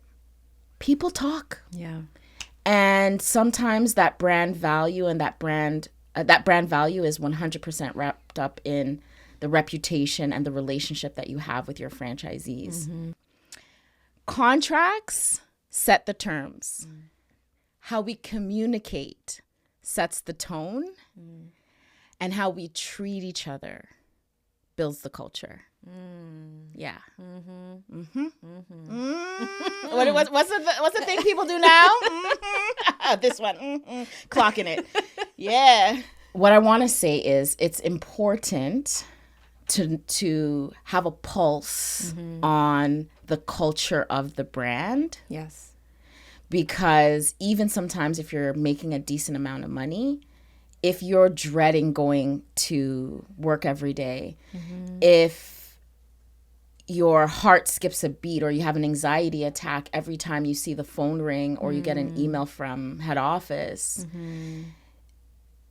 people talk. Yeah. And sometimes that brand value and that brand value is 100% wrapped up in the reputation and the relationship that you have with your franchisees. Contracts set the terms. How we communicate sets the tone. And how we treat each other builds the culture. Yeah. What's the thing people do now? This one. Clocking it. Yeah. What I want to say is it's important to have a pulse on the culture of the brand. Yes. Because even sometimes if you're making a decent amount of money, if you're dreading going to work every day, if your heart skips a beat or you have an anxiety attack every time you see the phone ring or you get an email from head office,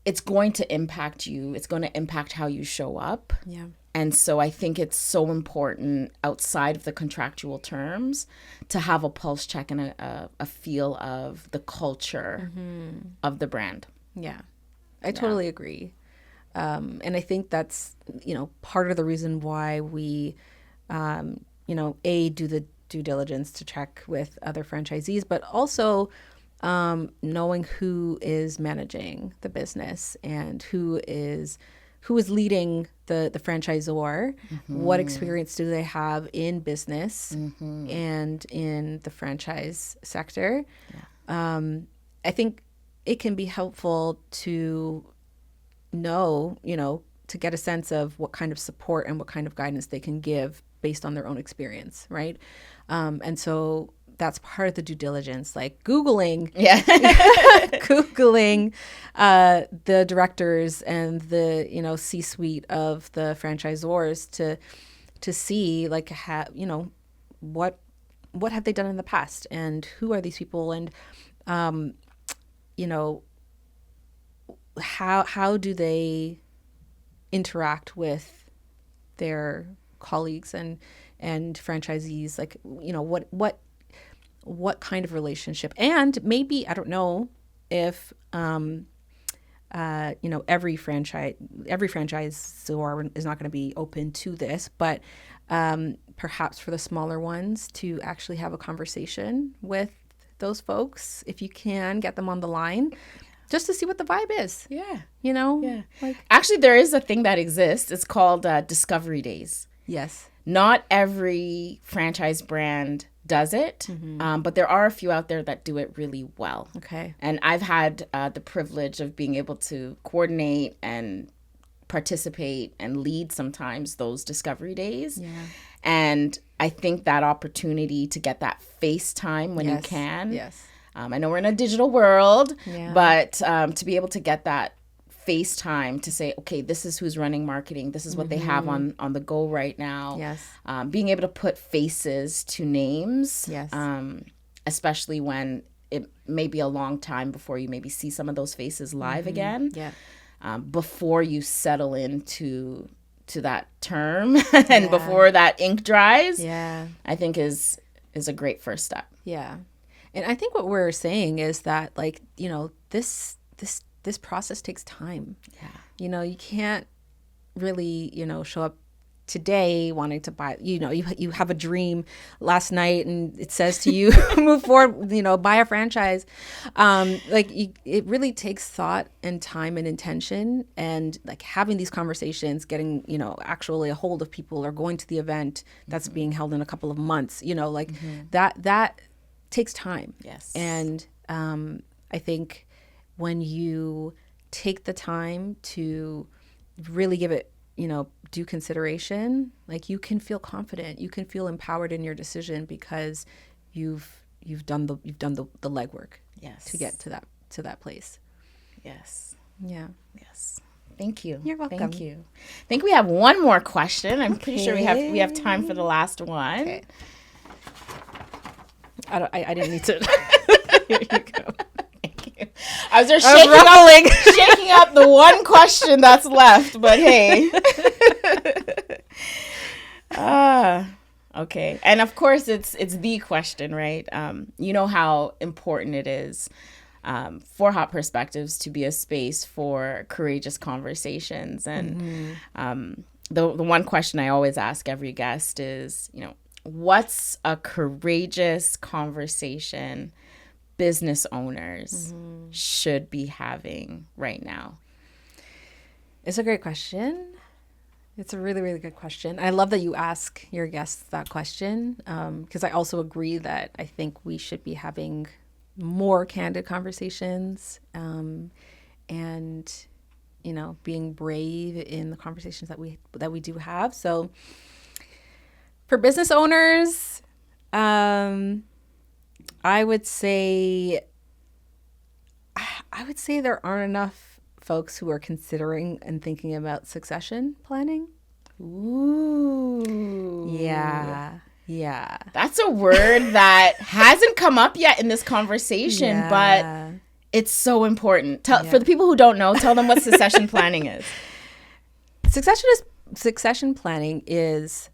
it's going to impact you. It's going to impact how you show up. Yeah. And so I think it's so important outside of the contractual terms to have a pulse check and a feel of the culture of the brand. Yeah. I totally agree. And I think that's, part of the reason why we, do the due diligence to check with other franchisees, but also knowing who is managing the business and who is leading the franchisor, what experience do they have in business and in the franchise sector. I think it can be helpful to know, to get a sense of what kind of support and what kind of guidance they can give based on their own experience, right? And so that's part of the due diligence, like Googling the directors and the, C-suite of the franchisors to see like, what have they done in the past and who are these people and, how do they interact with their colleagues and franchisees? Like, what kind of relationship? And maybe, I don't know if, every franchisor is not going to be open to this, but perhaps for the smaller ones to actually have a conversation with those folks, if you can get them on the line, just to see what the vibe is. Yeah. Yeah. Actually, there is a thing that exists. It's called Discovery Days. Yes. Not every franchise brand does it, but there are a few out there that do it really well. Okay. And I've had the privilege of being able to coordinate and participate and lead sometimes those Discovery Days. Yeah. And I think that opportunity to get that face time when you can. Yes. I know we're in a digital world, Yeah. but to be able to get that face time to say, okay, this is who's running marketing. This is what they have on the go right now. Yes. Being able to put faces to names, Yes. Especially when it may be a long time before you maybe see some of those faces live again. Yeah. Before you settle into that term and before that ink dries, I think is a great first step. Yeah. And I think what we're saying is that, like, this process takes time. Yeah. You can't really, show up today wanting to buy, you have a dream last night and it says to you, move forward, buy a franchise. It really takes thought and time and intention, and like having these conversations, getting, actually a hold of people or going to the event that's being held in a couple of months, that takes time. Yes. And I think when you take the time to really give it, due consideration, like you can feel confident, you can feel empowered in your decision because you've done the legwork. Yes. To get to that place. Yes. Yeah. Yes. Thank you. You're welcome. Thank you. I think we have one more question. I'm pretty sure we have time for the last one. Okay. I didn't need to. Here you go. Thank you. I was just rolling. shaking up the one question that's left, but hey. Okay. And of course it's the question, right? You know how important it is for Hot Perspectives to be a space for courageous conversations. And the one question I always ask every guest is, what's a courageous conversation business owners should be having right now? It's a great question. It's a really, really good question. I love that you ask your guests that question, because I also agree that I think we should be having more candid conversations, and being brave in the conversations that we do have. So for business owners, I would say there aren't enough folks who are considering and thinking about succession planning. Ooh. Yeah. That's a word that hasn't come up yet in this conversation, but it's so important. For the people who don't know, tell them what succession planning is. Succession planning is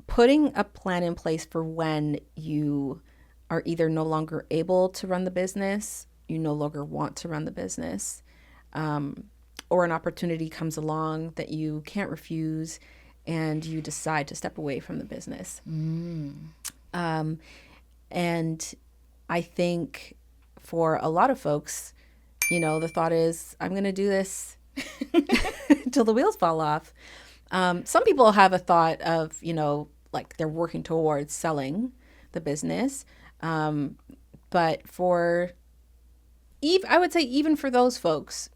putting a plan in place for when you are either no longer able to run the business, you no longer want to run the business, or an opportunity comes along that you can't refuse and you decide to step away from the business. And I think for a lot of folks, the thought is, I'm going to do this till the wheels fall off. Some people have a thought of, like they're working towards selling the business. But I would say even for those folks,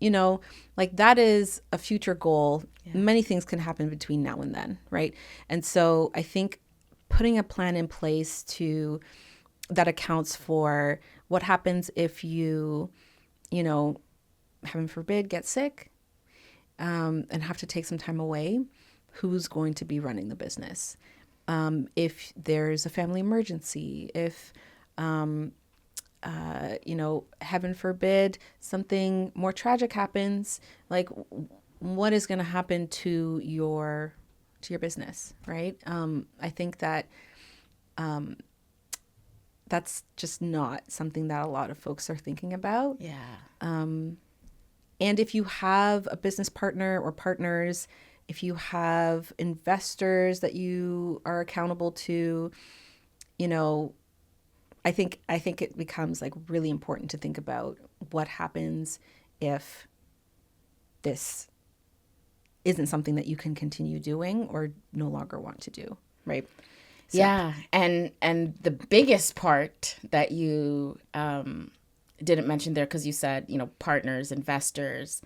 like that is a future goal. Yeah. Many things can happen between now and then, right? And so I think putting a plan in place that accounts for what happens if you, heaven forbid, get sick, and have to take some time away, who's going to be running the business? If there's a family emergency, if heaven forbid, something more tragic happens, like what is going to happen to your business, right? I think that that's just not something that a lot of folks are thinking about. Yeah. And if you have a business partner or partners, if you have investors that you are accountable to, I think it becomes like really important to think about what happens if this isn't something that you can continue doing or no longer want to do, right? So. Yeah, and the biggest part that you didn't mention there, because you said, partners, investors,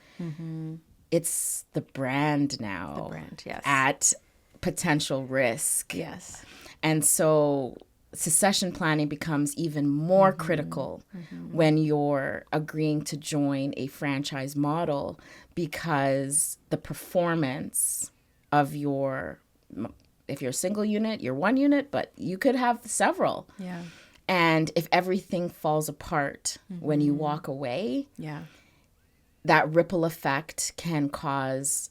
it's the brand now. The brand, yes. At potential risk. Yes. And so succession planning becomes even more critical when you're agreeing to join a franchise model, because the performance of if you're a single unit, you're one unit, but you could have several. Yeah. And if everything falls apart when you walk away, that ripple effect can cause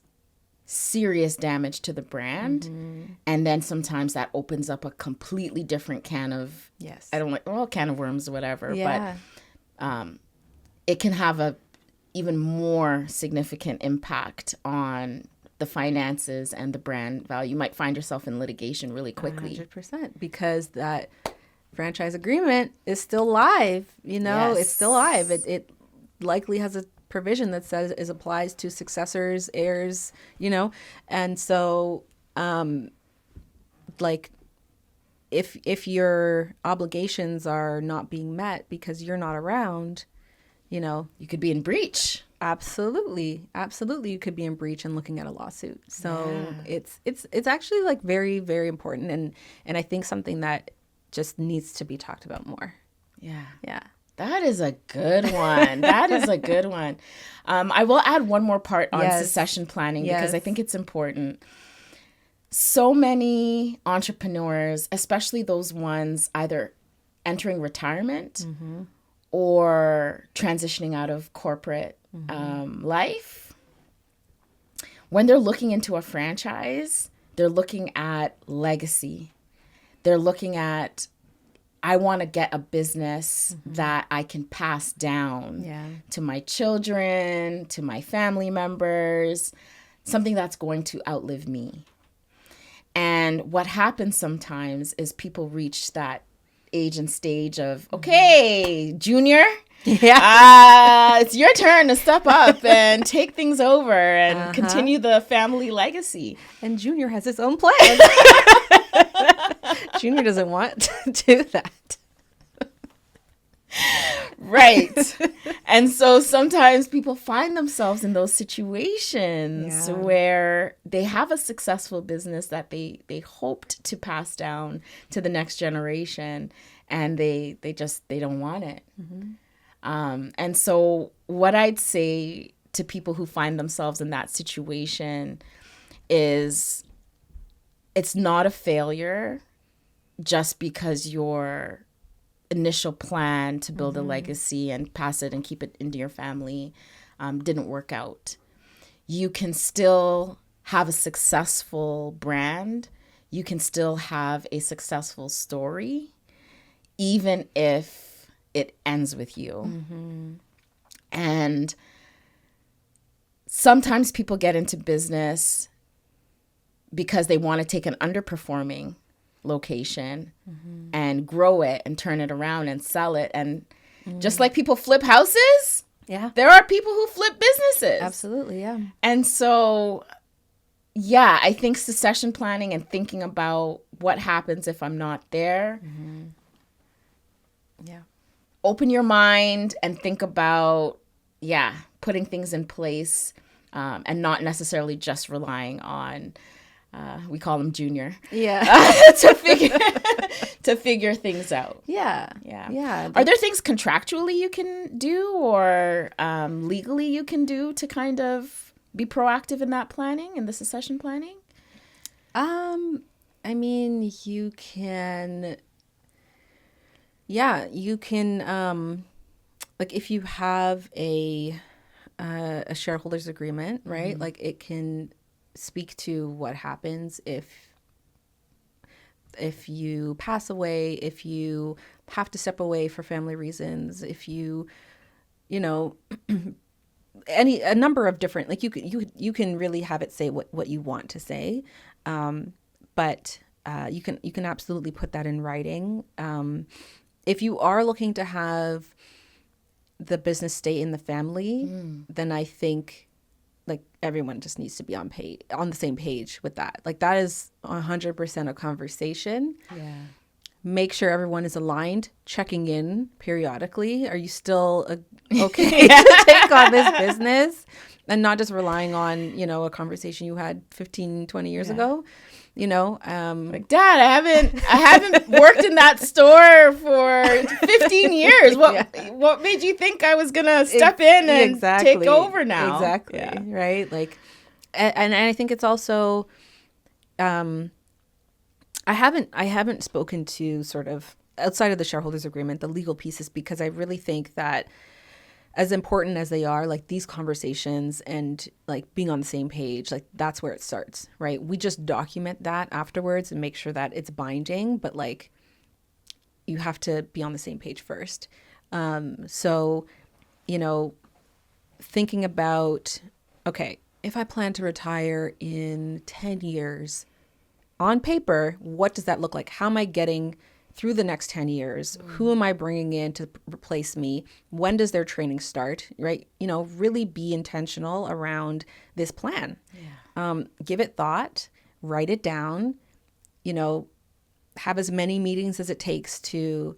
serious damage to the brand. And then sometimes that opens up a completely different can of, can of worms or whatever. Yeah. But it can have a even more significant impact on the finances and the brand value. You might find yourself in litigation really quickly. 100%, because that franchise agreement is still live. It's still live. It likely has a provision that says it applies to successors, heirs, and so if your obligations are not being met because you're not around, you could be in breach. Absolutely you could be in breach and looking at a lawsuit. So it's actually like very, very important, and I think something that just needs to be talked about more. Yeah. That is a good one. I will add one more part on succession planning because I think it's important. So many entrepreneurs, especially those ones either entering retirement or transitioning out of corporate life, when they're looking into a franchise, they're looking at legacy. They're looking at, I want to get a business that I can pass down to my children, to my family members, something that's going to outlive me. And what happens sometimes is people reach that age and stage of, okay, junior, it's your turn to step up and take things over and continue the family legacy. And Junior has his own plan. Junior doesn't want to do that. Right. And so sometimes people find themselves in those situations where they have a successful business that they hoped to pass down to the next generation, and they don't want it. And so what I'd say to people who find themselves in that situation is, it's not a failure just because your initial plan to build a legacy and pass it and keep it into your family didn't work out. You can still have a successful brand. You can still have a successful story, even if it ends with you. And sometimes people get into business because they want to take an underperforming location and grow it and turn it around and sell it. And just like people flip houses, there are people who flip businesses. Absolutely, yeah. And so, I think succession planning and thinking about what happens if I'm not there. Open your mind and think about, putting things in place and not necessarily just relying on, we call them junior, to figure things out. Are there things contractually you can do or legally you can do to kind of be proactive in that planning, in the succession planning? I mean, you can, like if you have a shareholders agreement, right? Like it can speak to what happens if you pass away, if you have to step away for family reasons, if a number of different, like you can really have it say what you want to say, but you can absolutely put that in writing. If you are looking to have the business stay in the family, then I think like everyone just needs to be on the same page with that. Like that is 100% a conversation. Make sure everyone is aligned, checking in periodically. Are you still okay to take on this business? And not just relying on, a conversation you had 15, 20 years ago. Like, Dad, I haven't worked in that store for 15 years. What made you think I was gonna step in and take over now? Right. Like, and I think it's also, I haven't spoken to sort of outside of the shareholders agreement, the legal pieces, because I really think that as important as they are, like these conversations and like being on the same page, like that's where it starts, right? We just document that afterwards and make sure that it's binding, but like you have to be on the same page first. So, thinking about, okay, if I plan to retire in 10 years, on paper, what does that look like? How am I getting through the next 10 years? Who am I bringing in to replace me? When does their training start, right? Really be intentional around this plan. Give it thought, write it down, have as many meetings as it takes to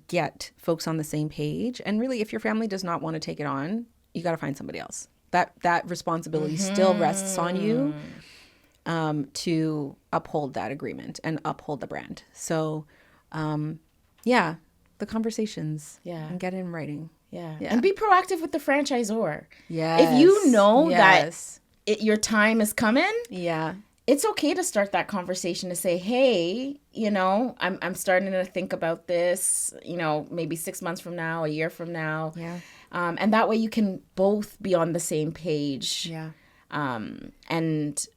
get folks on the same page. And really, if your family does not want to take it on, you got to find somebody else. That responsibility still rests on you. To uphold that agreement and uphold the brand. So, the conversations. And get it in writing. And be proactive with the franchisor. Yes. If you know that your time is coming. it's okay to start that conversation to say, hey, I'm starting to think about this, maybe 6 months from now, a year from now. Yeah. And that way you can both be on the same page. Yeah. And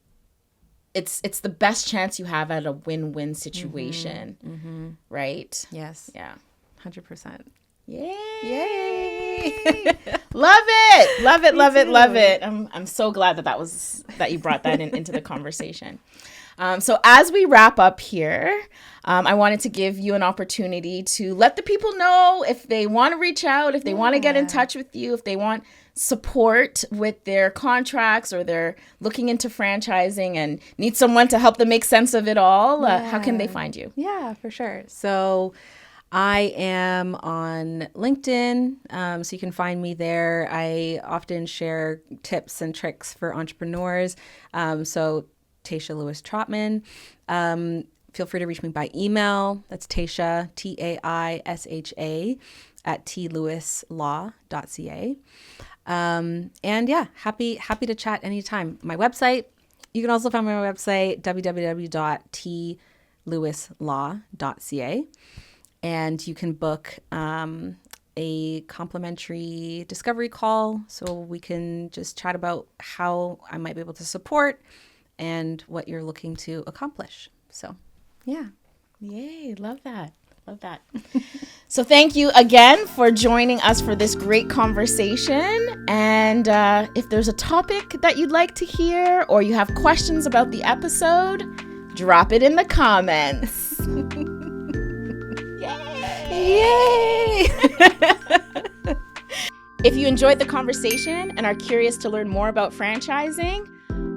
it's the best chance you have at a win-win situation, right? Yes. Yeah. 100%. Yay! Love it. Love it. Love it. Love it. I'm so glad that you brought that into the conversation. So as we wrap up here, I wanted to give you an opportunity to let the people know if they want to reach out, if they want to get in touch with you, if they want support with their contracts or they're looking into franchising and need someone to help them make sense of it all. How can they find you? Yeah, for sure. So I am on LinkedIn, so you can find me there. I often share tips and tricks for entrepreneurs. So Taisha Lewis Trotman. Feel free to reach me by email. That's Taisha, Taisha, at tlewislaw.ca. And yeah, happy to chat anytime. My website, you can also find my website, www.tlewislaw.ca. And you can book a complimentary discovery call so we can just chat about how I might be able to support and what you're looking to accomplish. So, yeah. Yay. Love that. Love that. So thank you again for joining us for this great conversation. And if there's a topic that you'd like to hear or you have questions about the episode, drop it in the comments. Yay! If you enjoyed the conversation and are curious to learn more about franchising,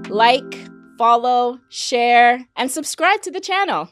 like, follow, share, and subscribe to the channel.